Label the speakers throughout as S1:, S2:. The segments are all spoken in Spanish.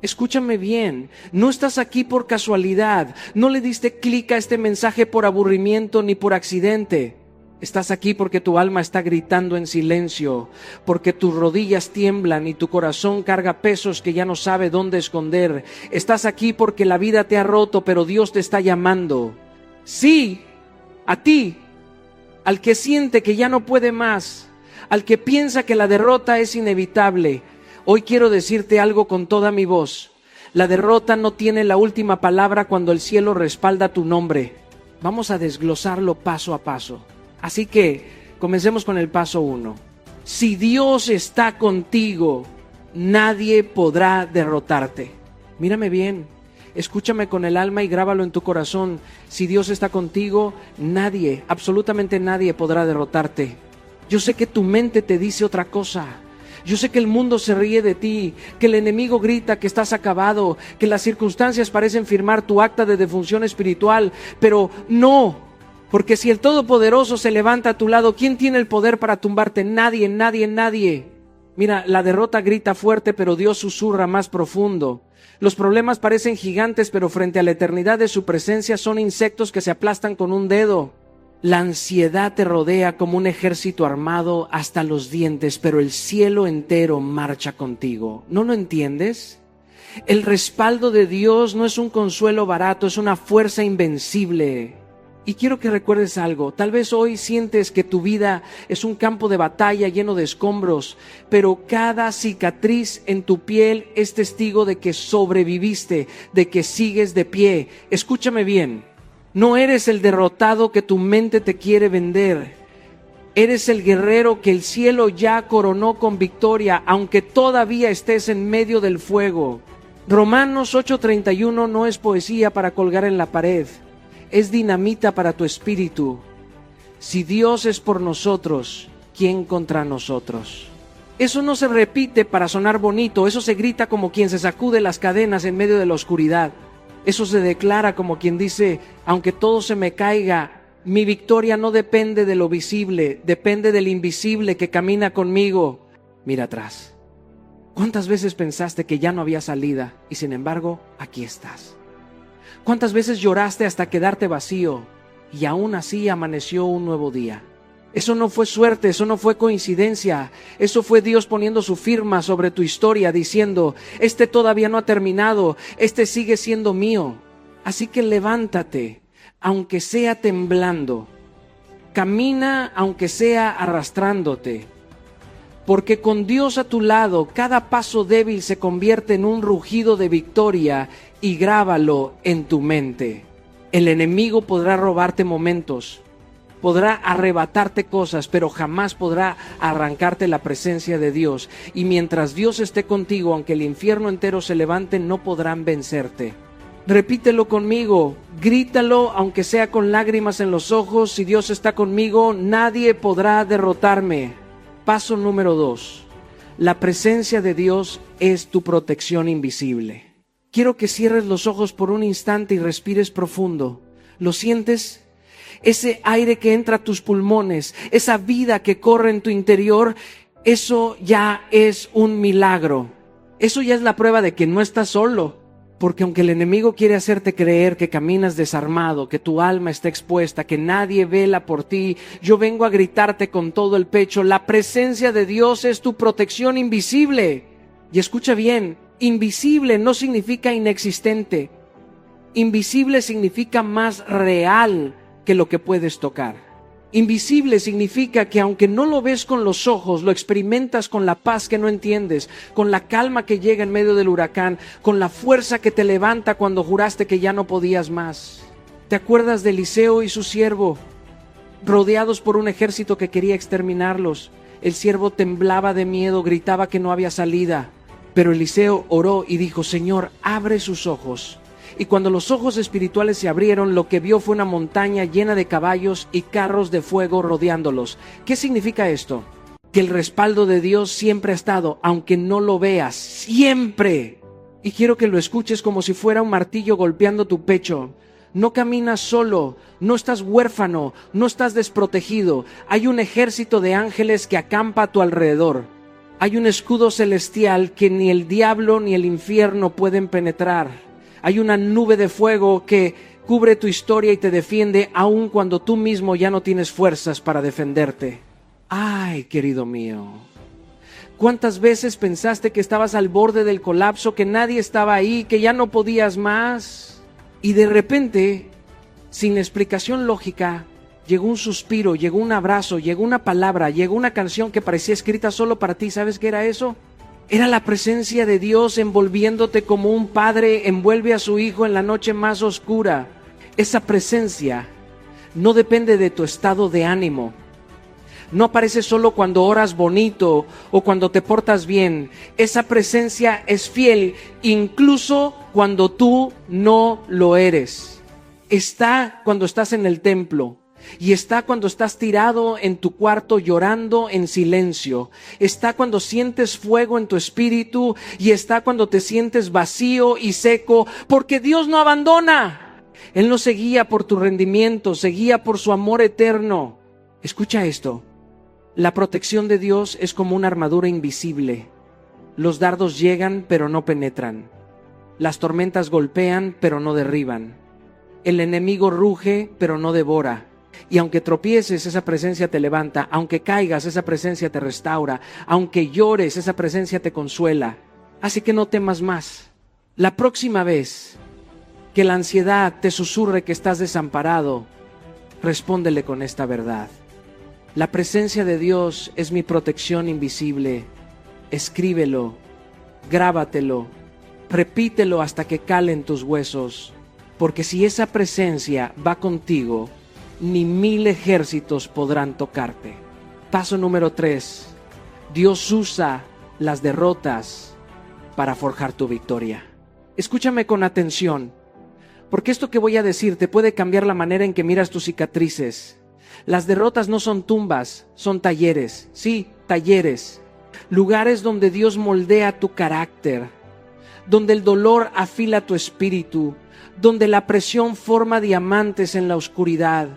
S1: Escúchame bien, no estás aquí por casualidad, no le diste clic a este mensaje por aburrimiento ni por accidente. Estás aquí porque tu alma está gritando en silencio, porque tus rodillas tiemblan y tu corazón carga pesos que ya no sabe dónde esconder. Estás aquí porque la vida te ha roto, pero Dios te está llamando. Sí, a ti, al que siente que ya no puede más, al que piensa que la derrota es inevitable. Hoy quiero decirte algo con toda mi voz. La derrota no tiene la última palabra cuando el cielo respalda tu nombre. Vamos a desglosarlo paso a paso. Así que comencemos con el paso 1. Si Dios está contigo, nadie podrá derrotarte. Mírame bien, escúchame con el alma y grábalo en tu corazón. Si Dios está contigo, nadie, absolutamente nadie podrá derrotarte. Yo sé que tu mente te dice otra cosa. Yo sé que el mundo se ríe de ti, que el enemigo grita que estás acabado, que las circunstancias parecen firmar tu acta de defunción espiritual, pero no. Porque si el Todopoderoso se levanta a tu lado, ¿quién tiene el poder para tumbarte? Nadie, nadie, nadie. Mira, la derrota grita fuerte, pero Dios susurra más profundo. Los problemas parecen gigantes, pero frente a la eternidad de su presencia son insectos que se aplastan con un dedo. La ansiedad te rodea como un ejército armado hasta los dientes, pero el cielo entero marcha contigo. ¿No lo entiendes? El respaldo de Dios no es un consuelo barato, es una fuerza invencible. Y quiero que recuerdes algo. Tal vez hoy sientes que tu vida es un campo de batalla lleno de escombros, pero cada cicatriz en tu piel es testigo de que sobreviviste, de que sigues de pie. Escúchame bien, no eres el derrotado que tu mente te quiere vender. Eres el guerrero que el cielo ya coronó con victoria, aunque todavía estés en medio del fuego. Romanos 8:31 no es poesía para colgar en la pared. Es dinamita para tu espíritu. Si Dios es por nosotros, ¿quién contra nosotros? Eso no se repite para sonar bonito, eso se grita como quien se sacude las cadenas en medio de la oscuridad. Eso se declara como quien dice, aunque todo se me caiga, mi victoria no depende de lo visible, depende del invisible que camina conmigo. Mira atrás. ¿Cuántas veces pensaste que ya no había salida y sin embargo aquí estás? ¿Cuántas veces lloraste hasta quedarte vacío y aún así amaneció un nuevo día? Eso no fue suerte, eso no fue coincidencia, eso fue Dios poniendo su firma sobre tu historia diciendo, este todavía no ha terminado, este sigue siendo mío. Así que levántate, aunque sea temblando, camina aunque sea arrastrándote, porque con Dios a tu lado cada paso débil se convierte en un rugido de victoria. Y grábalo en tu mente. El enemigo podrá robarte momentos, podrá arrebatarte cosas, pero jamás podrá arrancarte la presencia de Dios. Y mientras Dios esté contigo, aunque el infierno entero se levante, no podrán vencerte. Repítelo conmigo, grítalo aunque sea con lágrimas en los ojos. Si Dios está conmigo, nadie podrá derrotarme. Paso número 2. La presencia de Dios es tu protección invisible. Quiero que cierres los ojos por un instante y respires profundo. ¿Lo sientes? Ese aire que entra a tus pulmones, esa vida que corre en tu interior, eso ya es un milagro. Eso ya es la prueba de que no estás solo. Porque aunque el enemigo quiere hacerte creer que caminas desarmado, que tu alma está expuesta, que nadie vela por ti, yo vengo a gritarte con todo el pecho, la presencia de Dios es tu protección invisible. Y escucha bien, invisible no significa inexistente. Invisible significa más real que lo que puedes tocar. Invisible significa que aunque no lo ves con los ojos, lo experimentas con la paz que no entiendes, con la calma que llega en medio del huracán, con la fuerza que te levanta cuando juraste que ya no podías más. ¿Te acuerdas de Eliseo y su siervo? Rodeados por un ejército que quería exterminarlos. El siervo temblaba de miedo, gritaba que no había salida. Pero Eliseo oró y dijo, Señor, abre sus ojos. Y cuando los ojos espirituales se abrieron, lo que vio fue una montaña llena de caballos y carros de fuego rodeándolos. ¿Qué significa esto? Que el respaldo de Dios siempre ha estado, aunque no lo veas, siempre. Y quiero que lo escuches como si fuera un martillo golpeando tu pecho. No caminas solo, no estás huérfano, no estás desprotegido. Hay un ejército de ángeles que acampa a tu alrededor. Hay un escudo celestial que ni el diablo ni el infierno pueden penetrar. Hay una nube de fuego que cubre tu historia y te defiende aun cuando tú mismo ya no tienes fuerzas para defenderte. Ay, querido mío, ¿cuántas veces pensaste que estabas al borde del colapso, que nadie estaba ahí, que ya no podías más? Y de repente, sin explicación lógica, llegó un suspiro, llegó un abrazo, llegó una palabra, llegó una canción que parecía escrita solo para ti. ¿Sabes qué era eso? Era la presencia de Dios envolviéndote como un padre envuelve a su hijo en la noche más oscura. Esa presencia no depende de tu estado de ánimo. No aparece solo cuando oras bonito o cuando te portas bien. Esa presencia es fiel incluso cuando tú no lo eres. Está cuando estás en el templo. Y está cuando estás tirado en tu cuarto llorando en silencio. Está cuando sientes fuego en tu espíritu. Y está cuando te sientes vacío y seco. Porque Dios no abandona. Él no se guía por tu rendimiento, se guía por su amor eterno. Escucha esto. La protección de Dios es como una armadura invisible. Los dardos llegan pero no penetran. Las tormentas golpean pero no derriban. El enemigo ruge pero no devora. Y aunque tropieces, esa presencia te levanta. Aunque caigas, esa presencia te restaura. Aunque llores, esa presencia te consuela. Así que no temas más. La próxima vez que la ansiedad te susurre que estás desamparado, respóndele con esta verdad. La presencia de Dios es mi protección invisible. Escríbelo, grábatelo, repítelo hasta que calen tus huesos. Porque si esa presencia va contigo, ni 1000 ejércitos podrán tocarte. Paso número 3. Dios usa las derrotas para forjar tu victoria. Escúchame con atención, porque esto que voy a decir te puede cambiar la manera en que miras tus cicatrices. Las derrotas no son tumbas, son talleres. Sí, talleres. Lugares donde Dios moldea tu carácter, donde el dolor afila tu espíritu, donde la presión forma diamantes en la oscuridad.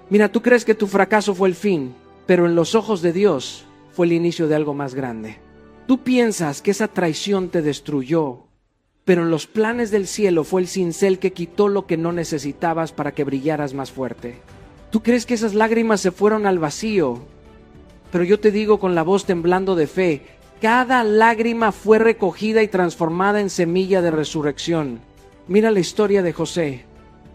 S1: Mira, tú crees que tu fracaso fue el fin, pero en los ojos de Dios fue el inicio de algo más grande. Tú piensas que esa traición te destruyó, pero en los planes del cielo fue el cincel que quitó lo que no necesitabas para que brillaras más fuerte. Tú crees que esas lágrimas se fueron al vacío, pero yo te digo con la voz temblando de fe, cada lágrima fue recogida y transformada en semilla de resurrección. Mira la historia de José,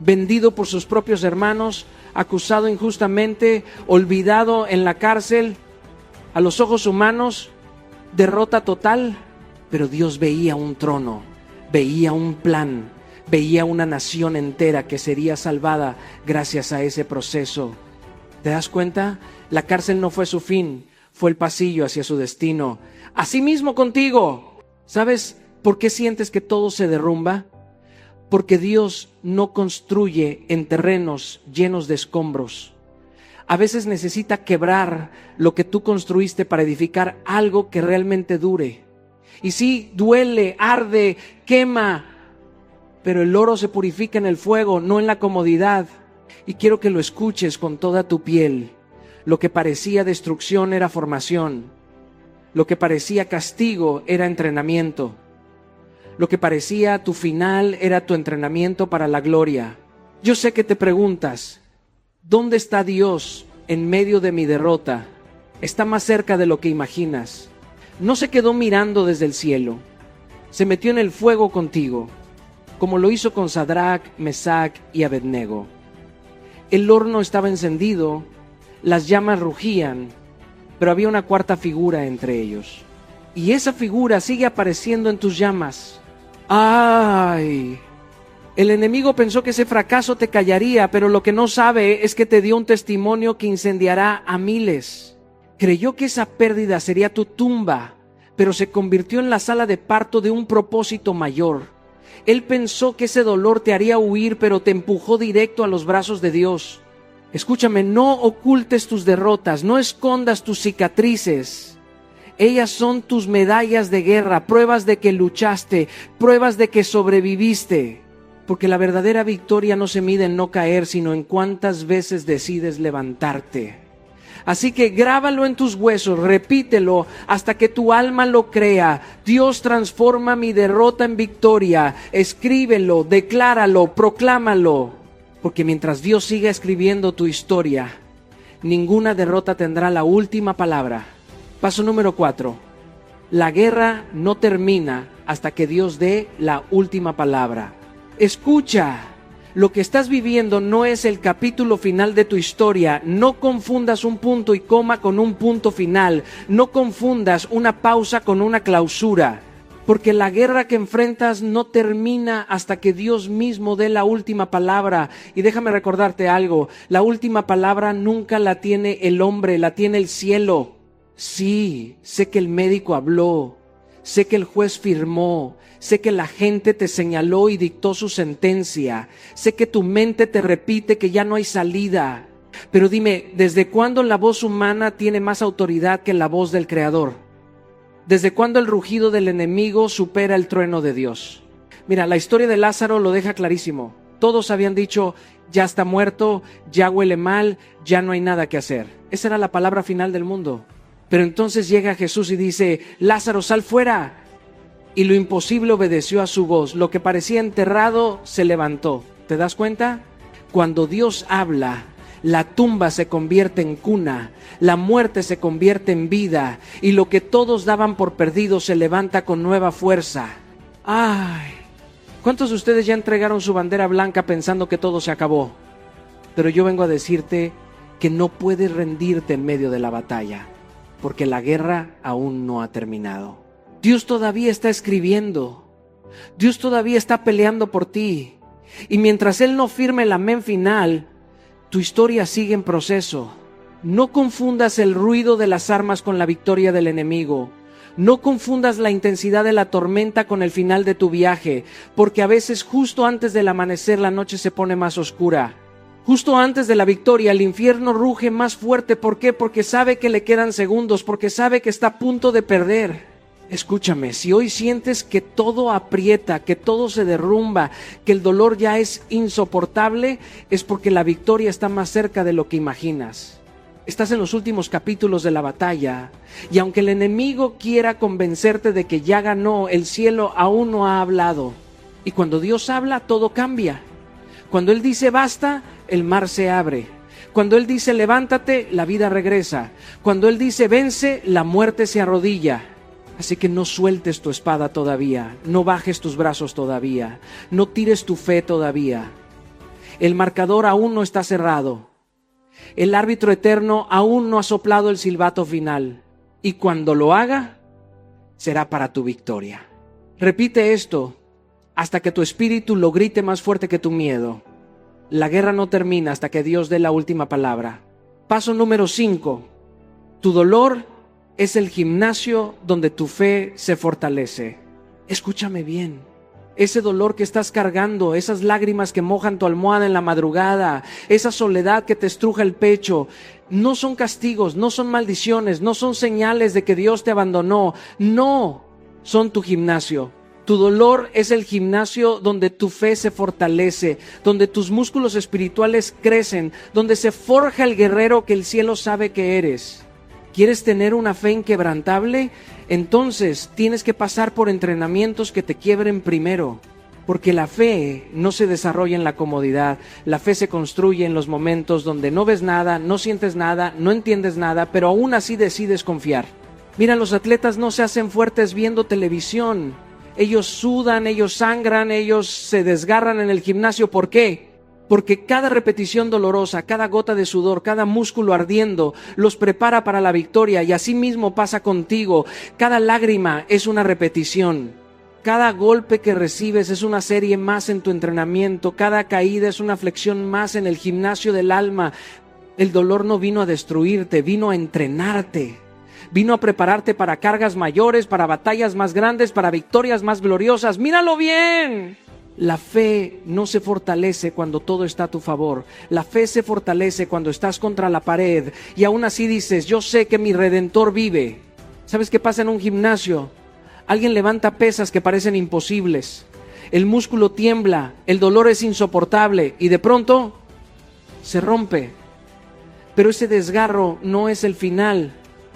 S1: vendido por sus propios hermanos, acusado injustamente, olvidado en la cárcel, a los ojos humanos, derrota total, pero Dios veía un trono, veía un plan, veía una nación entera que sería salvada gracias a ese proceso. ¿Te das cuenta? La cárcel no fue su fin, fue el pasillo hacia su destino. Así mismo contigo. ¿Sabes por qué sientes que todo se derrumba? Porque Dios no construye en terrenos llenos de escombros. A veces necesita quebrar lo que tú construiste para edificar algo que realmente dure. Y sí, duele, arde, quema, pero el oro se purifica en el fuego, no en la comodidad. Y quiero que lo escuches con toda tu piel. Lo que parecía destrucción era formación. Lo que parecía castigo era entrenamiento. Lo que parecía tu final era tu entrenamiento para la gloria. Yo sé que te preguntas, ¿dónde está Dios en medio de mi derrota? Está más cerca de lo que imaginas. No se quedó mirando desde el cielo. Se metió en el fuego contigo, como lo hizo con Sadrach, Mesach y Abednego. El horno estaba encendido, las llamas rugían, pero había una cuarta figura entre ellos. Y esa figura sigue apareciendo en tus llamas. ¡Ay! El enemigo pensó que ese fracaso te callaría, pero lo que no sabe es que te dio un testimonio que incendiará a miles. Creyó que esa pérdida sería tu tumba, pero se convirtió en la sala de parto de un propósito mayor. Él pensó que ese dolor te haría huir, pero te empujó directo a los brazos de Dios. Escúchame, no ocultes tus derrotas, no escondas tus cicatrices. Ellas son tus medallas de guerra, pruebas de que luchaste, pruebas de que sobreviviste. Porque la verdadera victoria no se mide en no caer, sino en cuántas veces decides levantarte. Así que grábalo en tus huesos, repítelo hasta que tu alma lo crea. Dios transforma mi derrota en victoria. Escríbelo, decláralo, proclámalo. Porque mientras Dios siga escribiendo tu historia, ninguna derrota tendrá la última palabra. Paso número 4. La guerra no termina hasta que Dios dé la última palabra. Escucha. Lo que estás viviendo no es el capítulo final de tu historia. No confundas un punto y coma con un punto final. No confundas una pausa con una clausura. Porque la guerra que enfrentas no termina hasta que Dios mismo dé la última palabra. Y déjame recordarte algo. La última palabra nunca la tiene el hombre, la tiene el cielo. Sí, sé que el médico habló. Sé que el juez firmó. Sé que la gente te señaló y dictó su sentencia. Sé que tu mente te repite que ya no hay salida. Pero dime, ¿desde cuándo la voz humana tiene más autoridad que la voz del Creador? ¿Desde cuándo el rugido del enemigo supera el trueno de Dios? Mira, la historia de Lázaro lo deja clarísimo. Todos habían dicho, ya está muerto, ya huele mal, ya no hay nada que hacer. Esa era la palabra final del mundo. Pero entonces llega Jesús y dice, Lázaro, sal fuera. Y lo imposible obedeció a su voz. Lo que parecía enterrado se levantó. ¿Te das cuenta? Cuando Dios habla, la tumba se convierte en cuna, la muerte se convierte en vida, y lo que todos daban por perdido se levanta con nueva fuerza. ¡Ay! ¿Cuántos de ustedes ya entregaron su bandera blanca pensando que todo se acabó? Pero yo vengo a decirte que no puedes rendirte en medio de la batalla, porque la guerra aún no ha terminado. Dios todavía está escribiendo. Dios todavía está peleando por ti. Y mientras Él no firme el amén final, tu historia sigue en proceso. No confundas el ruido de las armas con la victoria del enemigo. No confundas la intensidad de la tormenta con el final de tu viaje, porque a veces justo antes del amanecer la noche se pone más oscura. Justo antes de la victoria el infierno ruge más fuerte. ¿Por qué? Porque sabe que le quedan segundos, porque sabe que está a punto de perder. Escúchame, si hoy sientes que todo aprieta, que todo se derrumba, que el dolor ya es insoportable, es porque la victoria está más cerca de lo que imaginas. Estás en los últimos capítulos de la batalla, y aunque el enemigo quiera convencerte de que ya ganó, el cielo aún no ha hablado. Y cuando Dios habla, todo cambia. Cuando Él dice basta, el mar se abre. Cuando Él dice levántate, la vida regresa. Cuando Él dice vence, la muerte se arrodilla. Así que no sueltes tu espada todavía, no bajes tus brazos todavía, no tires tu fe todavía. El marcador aún no está cerrado. El árbitro eterno aún no ha soplado el silbato final. Y cuando lo haga, será para tu victoria. Repite esto hasta que tu espíritu lo grite más fuerte que tu miedo. La guerra no termina hasta que Dios dé la última palabra. Paso número 5. Tu dolor es el gimnasio donde tu fe se fortalece. Escúchame bien. Ese dolor que estás cargando, esas lágrimas que mojan tu almohada en la madrugada, esa soledad que te estruja el pecho, no son castigos, no son maldiciones, no son señales de que Dios te abandonó. No, son tu gimnasio. Tu dolor es el gimnasio donde tu fe se fortalece, donde tus músculos espirituales crecen, donde se forja el guerrero que el cielo sabe que eres. ¿Quieres tener una fe inquebrantable? Entonces tienes que pasar por entrenamientos que te quiebren primero. Porque la fe no se desarrolla en la comodidad. La fe se construye en los momentos donde no ves nada, no sientes nada, no entiendes nada, pero aún así decides confiar. Mira, los atletas no se hacen fuertes viendo televisión. Ellos sudan, ellos sangran, ellos se desgarran en el gimnasio. ¿Por qué? Porque cada repetición dolorosa, cada gota de sudor, cada músculo ardiendo, los prepara para la victoria. Y así mismo pasa contigo. Cada lágrima es una repetición. Cada golpe que recibes es una serie más en tu entrenamiento. Cada caída es una flexión más en el gimnasio del alma. El dolor no vino a destruirte, vino a entrenarte. Vino a prepararte para cargas mayores, para batallas más grandes, para victorias más gloriosas. ¡Míralo bien! La fe no se fortalece cuando todo está a tu favor. La fe se fortalece cuando estás contra la pared y aún así dices, yo sé que mi Redentor vive. ¿Sabes qué pasa en un gimnasio? Alguien levanta pesas que parecen imposibles. El músculo tiembla, el dolor es insoportable y de pronto se rompe. Pero ese desgarro no es el final.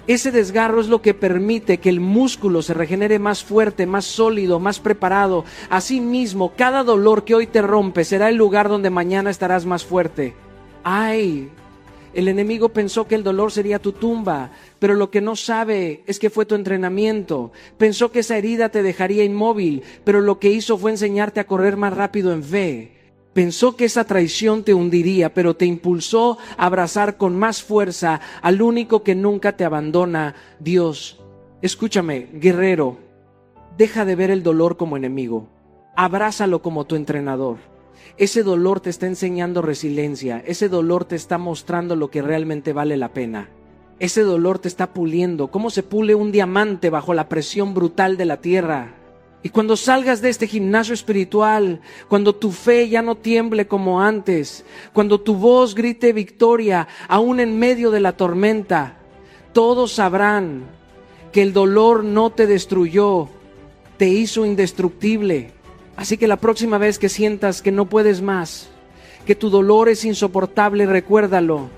S1: Ese desgarro es lo que permite que el músculo se regenere más fuerte, más sólido, más preparado. Asimismo, cada dolor que hoy te rompe será el lugar donde mañana estarás más fuerte. ¡Ay! El enemigo pensó que el dolor sería tu tumba, pero lo que no sabe es que fue tu entrenamiento. Pensó que esa herida te dejaría inmóvil, pero lo que hizo fue enseñarte a correr más rápido en fe. Pensó que esa traición te hundiría, pero te impulsó a abrazar con más fuerza al único que nunca te abandona, Dios. Escúchame, guerrero, deja de ver el dolor como enemigo. Abrázalo como tu entrenador. Ese dolor te está enseñando resiliencia. Ese dolor te está mostrando lo que realmente vale la pena. Ese dolor te está puliendo. Cómo se pule un diamante bajo la presión brutal de la tierra. Y cuando salgas de este gimnasio espiritual, cuando tu fe ya no tiemble como antes, cuando tu voz grite victoria, aún en medio de la tormenta, todos sabrán que el dolor no te destruyó, te hizo indestructible. Así que la próxima vez que sientas que no puedes más, que tu dolor es insoportable, recuérdalo.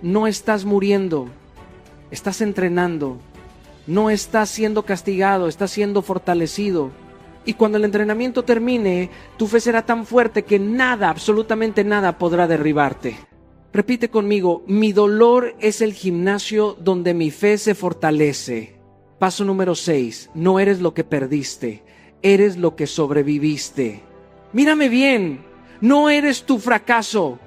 S1: No estás muriendo, estás entrenando. No estás siendo castigado, estás siendo fortalecido. Y cuando el entrenamiento termine, tu fe será tan fuerte que nada, absolutamente nada podrá derribarte. Repite conmigo, mi dolor es el gimnasio donde mi fe se fortalece. Paso número 6, no eres lo que perdiste. Eres lo que sobreviviste. Mírame bien, no eres tu fracaso,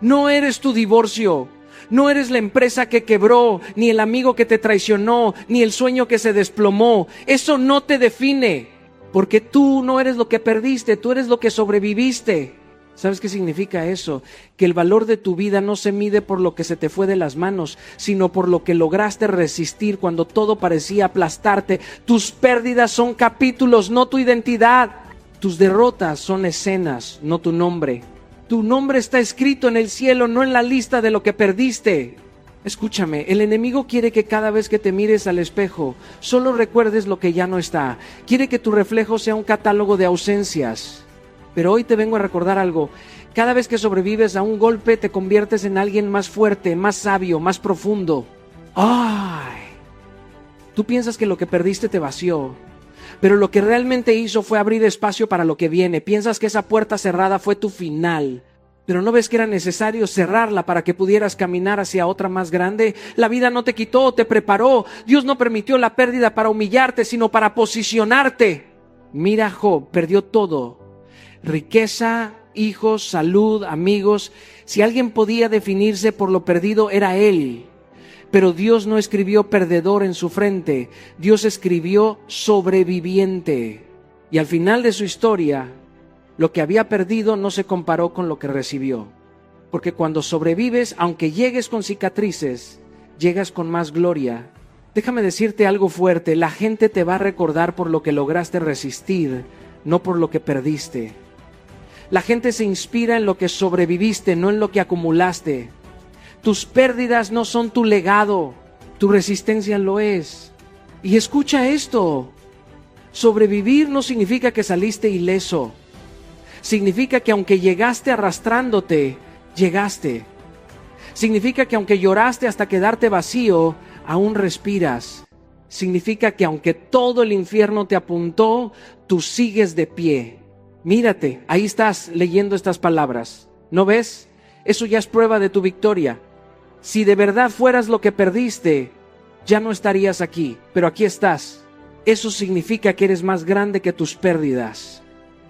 S1: no eres tu divorcio, no eres la empresa que quebró, ni el amigo que te traicionó, ni el sueño que se desplomó. Eso no te define, porque tú no eres lo que perdiste, tú eres lo que sobreviviste. ¿Sabes qué significa eso? Que el valor de tu vida no se mide por lo que se te fue de las manos, sino por lo que lograste resistir cuando todo parecía aplastarte. Tus pérdidas son capítulos, no tu identidad. Tus derrotas son escenas, no tu nombre. Tu nombre está escrito en el cielo, no en la lista de lo que perdiste. Escúchame, el enemigo quiere que cada vez que te mires al espejo, solo recuerdes lo que ya no está. Quiere que tu reflejo sea un catálogo de ausencias. Pero hoy te vengo a recordar algo. Cada vez que sobrevives a un golpe te conviertes en alguien más fuerte, más sabio, más profundo. ¡Ay! Tú piensas que lo que perdiste te vació, pero lo que realmente hizo fue abrir espacio para lo que viene. Piensas que esa puerta cerrada fue tu final, pero ¿no ves que era necesario cerrarla para que pudieras caminar hacia otra más grande? La vida no te quitó, te preparó. Dios no permitió la pérdida para humillarte, sino para posicionarte. Mira, Job perdió todo. Riqueza, hijos, salud, amigos. Si alguien podía definirse por lo perdido, era él. Pero Dios no escribió perdedor en su frente. Dios escribió sobreviviente. Y al final de su historia, lo que había perdido no se comparó con lo que recibió. Porque cuando sobrevives, aunque llegues con cicatrices, llegas con más gloria. Déjame decirte algo fuerte. La gente te va a recordar por lo que lograste resistir, no por lo que perdiste. La gente se inspira en lo que sobreviviste, no en lo que acumulaste. Tus pérdidas no son tu legado, tu resistencia lo es. Y escucha esto, sobrevivir no significa que saliste ileso. Significa que aunque llegaste arrastrándote, llegaste. Significa que aunque lloraste hasta quedarte vacío, aún respiras. Significa que aunque todo el infierno te apuntó, tú sigues de pie. Mírate, ahí estás leyendo estas palabras. ¿No ves? Eso ya es prueba de tu victoria. Si de verdad fueras lo que perdiste, ya no estarías aquí, pero aquí estás. Eso significa que eres más grande que tus pérdidas.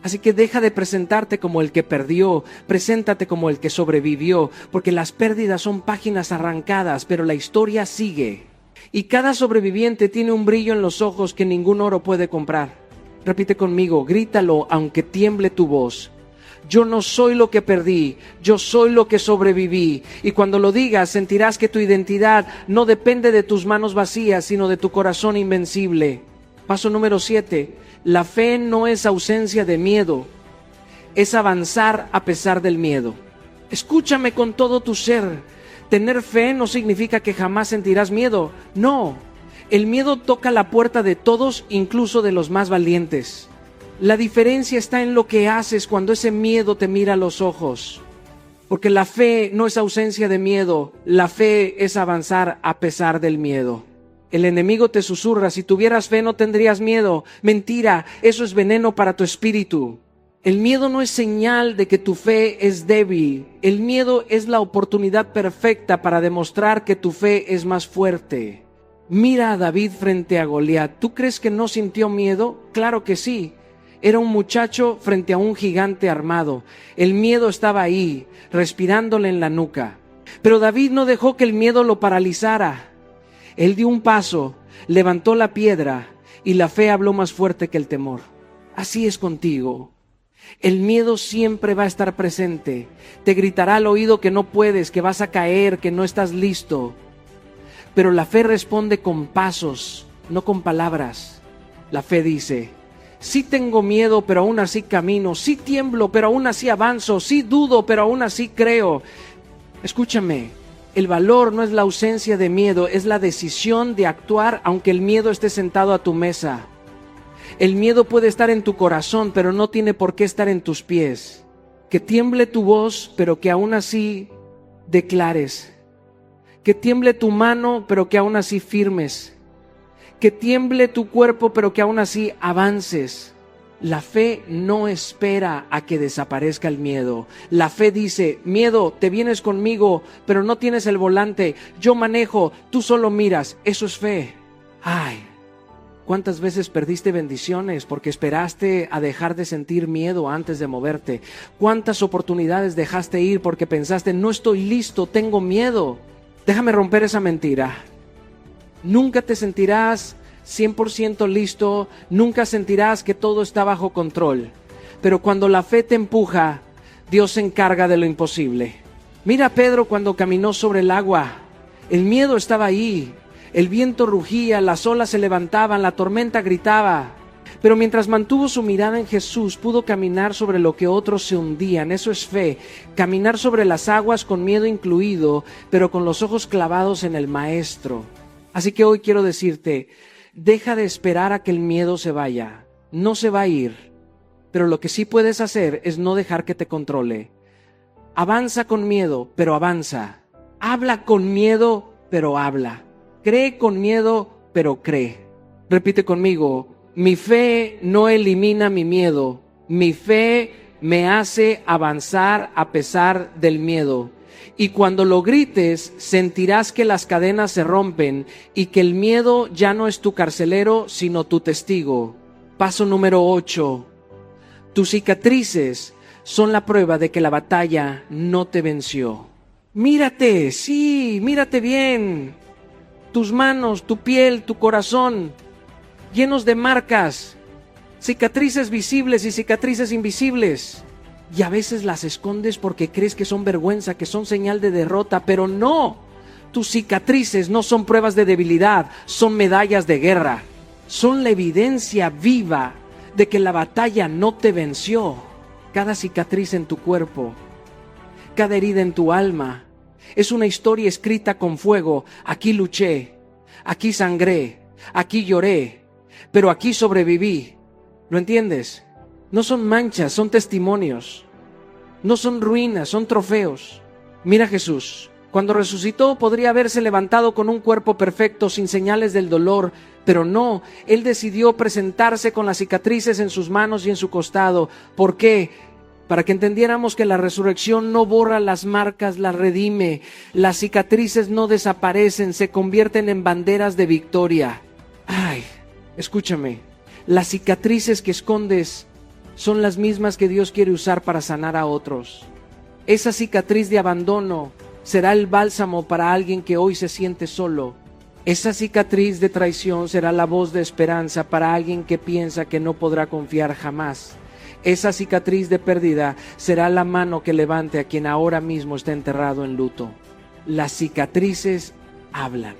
S1: Así que deja de presentarte como el que perdió, preséntate como el que sobrevivió, porque las pérdidas son páginas arrancadas, pero la historia sigue. Y cada sobreviviente tiene un brillo en los ojos que ningún oro puede comprar. Repite conmigo, grítalo aunque tiemble tu voz. Yo no soy lo que perdí, yo soy lo que sobreviví. Y cuando lo digas, sentirás que tu identidad no depende de tus manos vacías, sino de tu corazón invencible. Paso número 7. La fe no es ausencia de miedo, es avanzar a pesar del miedo. Escúchame con todo tu ser. Tener fe no significa que jamás sentirás miedo. No, el miedo toca la puerta de todos, incluso de los más valientes. La diferencia está en lo que haces cuando ese miedo te mira a los ojos. Porque la fe no es ausencia de miedo, la fe es avanzar a pesar del miedo. El enemigo te susurra, si tuvieras fe no tendrías miedo. Mentira, eso es veneno para tu espíritu. El miedo no es señal de que tu fe es débil. El miedo es la oportunidad perfecta para demostrar que tu fe es más fuerte. Mira a David frente a Goliat. ¿Tú crees que no sintió miedo? Claro que sí. Era un muchacho frente a un gigante armado. El miedo estaba ahí, respirándole en la nuca. Pero David no dejó que el miedo lo paralizara. Él dio un paso, levantó la piedra y la fe habló más fuerte que el temor. Así es contigo. El miedo siempre va a estar presente. Te gritará al oído que no puedes, que vas a caer, que no estás listo. Pero la fe responde con pasos, no con palabras. La fe dice: sí tengo miedo, pero aún así camino. Sí tiemblo, pero aún así avanzo. Sí dudo, pero aún así creo. Escúchame, el valor no es la ausencia de miedo, es la decisión de actuar aunque el miedo esté sentado a tu mesa. El miedo puede estar en tu corazón, pero no tiene por qué estar en tus pies. Que tiemble tu voz, pero que aún así declares. Que tiemble tu mano, pero que aún así firmes. Que tiemble tu cuerpo, pero que aún así avances. La fe no espera a que desaparezca el miedo. La fe dice: miedo, te vienes conmigo, pero no tienes el volante. Yo manejo, tú solo miras. Eso es fe. Ay, ¿cuántas veces perdiste bendiciones porque esperaste a dejar de sentir miedo antes de moverte? ¿Cuántas oportunidades dejaste ir porque pensaste: no estoy listo, tengo miedo? Déjame romper esa mentira. Nunca te sentirás 100% listo, nunca sentirás que todo está bajo control. Pero cuando la fe te empuja, Dios se encarga de lo imposible. Mira a Pedro cuando caminó sobre el agua. El miedo estaba ahí. El viento rugía, las olas se levantaban, la tormenta gritaba. Pero mientras mantuvo su mirada en Jesús, pudo caminar sobre lo que otros se hundían. Eso es fe. Caminar sobre las aguas con miedo incluido, pero con los ojos clavados en el Maestro. Así que hoy quiero decirte: deja de esperar a que el miedo se vaya. No se va a ir. Pero lo que sí puedes hacer es no dejar que te controle. Avanza con miedo, pero avanza. Habla con miedo, pero habla. Cree con miedo, pero cree. Repite conmigo: mi fe no elimina mi miedo. Mi fe me hace avanzar a pesar del miedo. Y cuando lo grites, sentirás que las cadenas se rompen y que el miedo ya no es tu carcelero, sino tu testigo. Paso número 8. Tus cicatrices son la prueba de que la batalla no te venció. Mírate, sí, mírate bien. Tus manos, tu piel, tu corazón, llenos de marcas, cicatrices visibles y cicatrices invisibles. Y a veces las escondes porque crees que son vergüenza, que son señal de derrota, pero no. Tus cicatrices no son pruebas de debilidad, son medallas de guerra. Son la evidencia viva de que la batalla no te venció. Cada cicatriz en tu cuerpo, cada herida en tu alma, es una historia escrita con fuego. Aquí luché, aquí sangré, aquí lloré, pero aquí sobreviví. ¿Lo entiendes? No son manchas, son testimonios. No son ruinas, son trofeos. Mira a Jesús. Cuando resucitó podría haberse levantado con un cuerpo perfecto, sin señales del dolor, pero no. Él decidió presentarse con las cicatrices en sus manos y en su costado. ¿Por qué? Para que entendiéramos que la resurrección no borra las marcas, las redime. Las cicatrices no desaparecen, se convierten en banderas de victoria. Ay, escúchame. Las cicatrices que escondes son las mismas que Dios quiere usar para sanar a otros. Esa cicatriz de abandono será el bálsamo para alguien que hoy se siente solo. Esa cicatriz de traición será la voz de esperanza para alguien que piensa que no podrá confiar jamás. Esa cicatriz de pérdida será la mano que levante a quien ahora mismo está enterrado en luto. Las cicatrices hablan.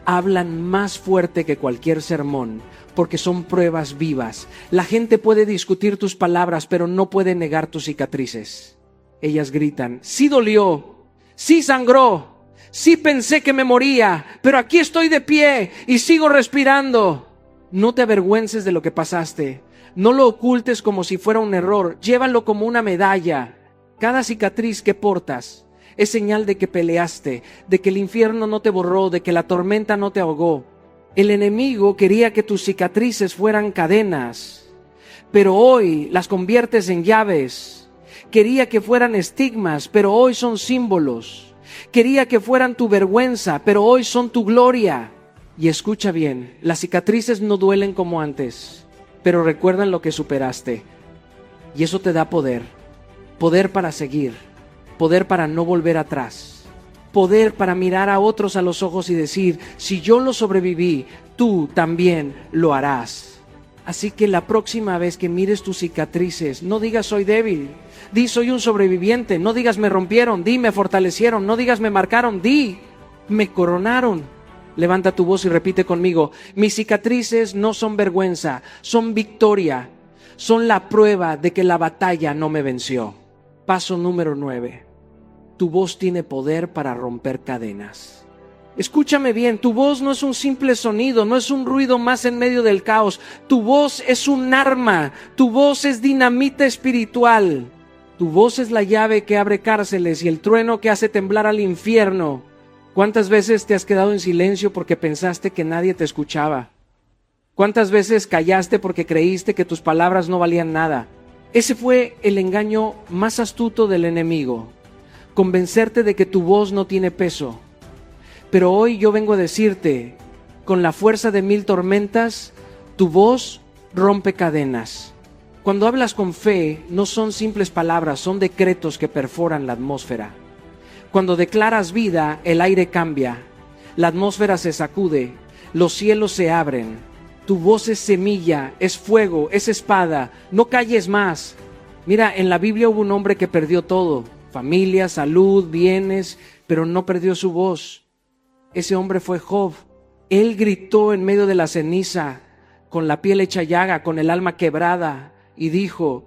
S1: Hablan más fuerte que cualquier sermón, porque son pruebas vivas. La gente puede discutir tus palabras, pero no puede negar tus cicatrices. Ellas gritan: sí dolió, sí sangró, sí pensé que me moría, pero aquí estoy de pie y sigo respirando. No te avergüences de lo que pasaste. No lo ocultes como si fuera un error. Llévalo como una medalla. Cada cicatriz que portas es señal de que peleaste, de que el infierno no te borró, de que la tormenta no te ahogó. El enemigo quería que tus cicatrices fueran cadenas, pero hoy las conviertes en llaves. Quería que fueran estigmas, pero hoy son símbolos. Quería que fueran tu vergüenza, pero hoy son tu gloria. Y escucha bien, las cicatrices no duelen como antes, pero recuerdan lo que superaste. Y eso te da poder. Poder para seguir. Poder para no volver atrás. Poder para mirar a otros a los ojos y decir, si yo lo sobreviví, tú también lo harás. Así que la próxima vez que mires tus cicatrices, no digas soy débil, di soy un sobreviviente, no digas me rompieron, di me fortalecieron, no digas me marcaron, di me coronaron. Levanta tu voz y repite conmigo, mis cicatrices no son vergüenza, son victoria, son la prueba de que la batalla no me venció. Paso número 9. Tu voz tiene poder para romper cadenas. Escúchame bien, tu voz no es un simple sonido, no es un ruido más en medio del caos. Tu voz es un arma, tu voz es dinamita espiritual. Tu voz es la llave que abre cárceles y el trueno que hace temblar al infierno. ¿Cuántas veces te has quedado en silencio porque pensaste que nadie te escuchaba? ¿Cuántas veces callaste porque creíste que tus palabras no valían nada? Ese fue el engaño más astuto del enemigo, convencerte de que tu voz no tiene peso. Pero hoy yo vengo a decirte, con la fuerza de 1000 tormentas, tu voz rompe cadenas. Cuando hablas con fe, no son simples palabras, son decretos que perforan la atmósfera. Cuando declaras vida, el aire cambia, la atmósfera se sacude, los cielos se abren. Tu voz es semilla, es fuego, es espada, no calles más. Mira, en la Biblia hubo un hombre que perdió todo, familia, salud, bienes, pero no perdió su voz. Ese hombre fue Job. Él gritó en medio de la ceniza, con la piel hecha llaga, con el alma quebrada, y dijo,